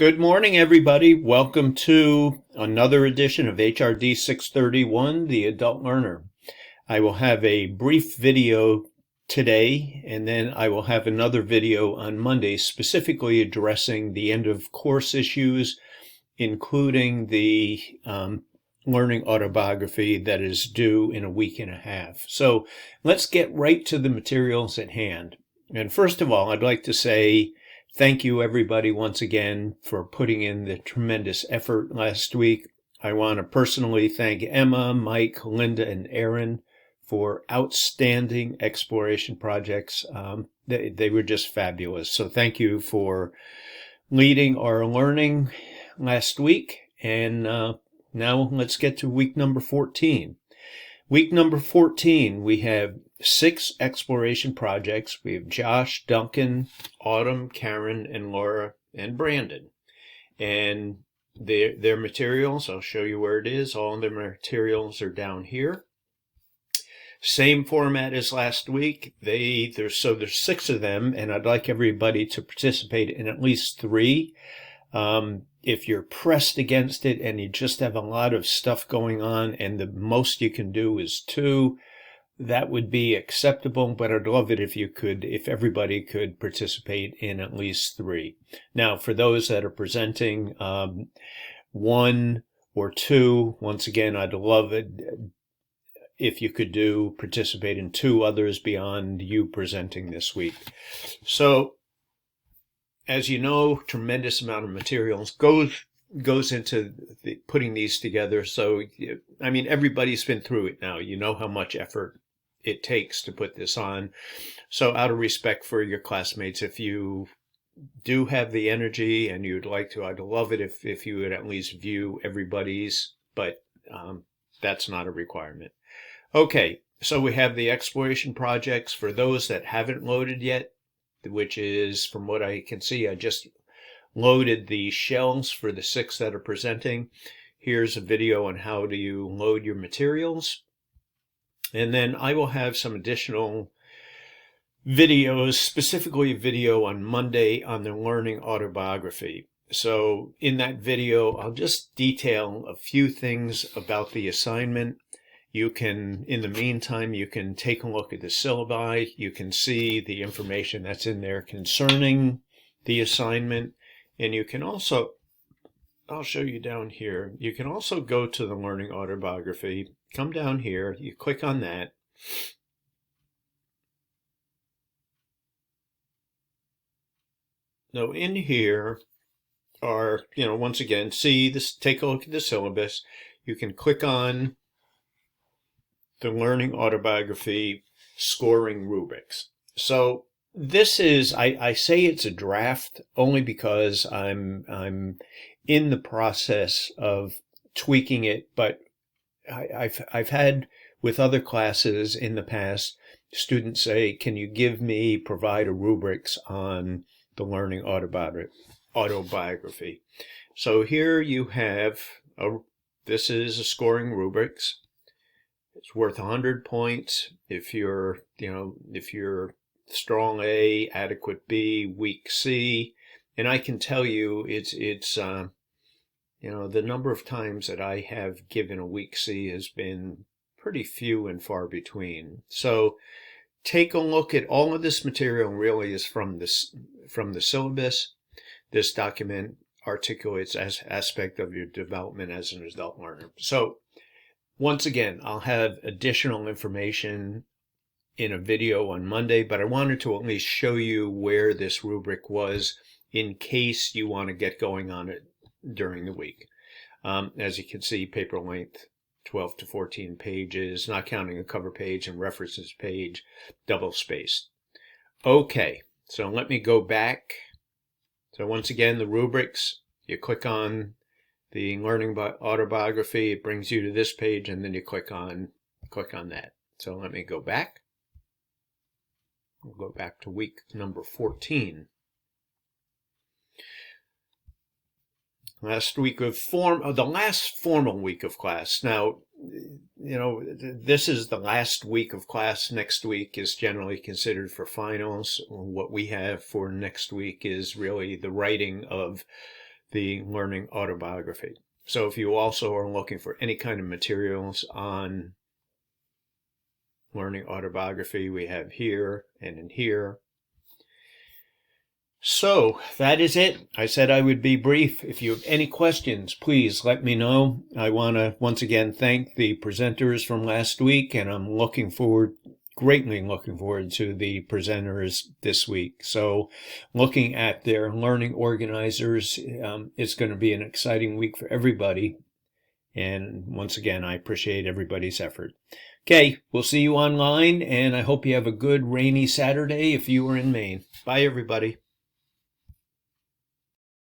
Good morning, everybody. Welcome to another edition of HRD 631, The Adult Learner. I will have a brief video today, and then I will have another video on Monday specifically addressing the end of course issues, including the learning autobiography that is due in a week and a half. So let's get right to the materials at hand. And first of all, I'd like to say thank you, everybody, once again for putting in the tremendous effort last week. I want to personally thank Emma, Mike, Linda, and Aaron for outstanding exploration projects. They were just fabulous. So thank you for leading our learning last week. And now let's get to week number 14. Week number 14, we have 6 exploration projects. We have Josh, Duncan, Autumn, Karen, and Laura, and Brandon. And their materials, I'll show you where it is. All of their materials are down here. Same format as last week. There's 6 of them, and I'd like everybody to participate in at least 3. If you're pressed against it and you just have a lot of stuff going on and the most you can do is 2, that would be acceptable, but I'd love it if everybody could participate in at least 3. Now, for those that are presenting 1 or 2, once again, I'd love it if you could participate in 2 others beyond you presenting this week. So, as you know, tremendous amount of materials goes into putting these together. So, I mean, everybody's been through it now. You know how much effort it takes to put this on. So out of respect for your classmates, if you do have the energy and you'd like to, I'd love it if you would at least view everybody's, but that's not a requirement. Okay, so we have the exploration projects for those that haven't loaded yet, which is, from what I can see, I just loaded the shells for the 6 that are presenting. Here's a video on how do you load your materials. And then I will have some additional videos, specifically a video on Monday on the learning autobiography. So in that video, I'll just detail a few things about the assignment. You can, in the meantime, you can take a look at the syllabi. You can see the information that's in there concerning the assignment. And you can also, I'll show you down here, you can also go to the learning autobiography, come down here, you click on that. Now in here are, once again, see this, take a look at the syllabus. You can click on the learning autobiography scoring rubrics. So this is, I say it's a draft only because I'm in the process of tweaking it, but I've had with other classes in the past, students say, can you provide a rubrics on the learning autobiography. So here you have, this is a scoring rubrics. It's worth 100 points if you're strong A, adequate B, weak C. And I can tell you it's the number of times that I have given a weak C has been pretty few and far between. So take a look at all of this material really is from the syllabus. This document articulates as aspect of your development as an adult learner. So once again, I'll have additional information in a video on Monday, but I wanted to at least show you where this rubric was in case you want to get going on it during the week. As you can see, paper length 12 to 14 pages, not counting a cover page and references page, double spaced. Okay, so let me go back. So once again, the rubrics, you click on the learning autobiography, it brings you to this page, and then you click on that. So let me go back. We'll go back to week number 14. Last week of the last formal week of class. Now, this is the last week of class. Next week is generally considered for finals. What we have for next week is really the writing of the learning autobiography. So if you also are looking for any kind of materials on learning autobiography, we have here and in here. So that is it. I said I would be brief. If you have any questions, please let me know. I want to once again thank the presenters from last week, and I'm greatly looking forward to the presenters this week. So looking at their learning organizers, it's going to be an exciting week for everybody. And once again, I appreciate everybody's effort. Okay, we'll see you online, and I hope you have a good rainy Saturday if you are in Maine. Bye, everybody.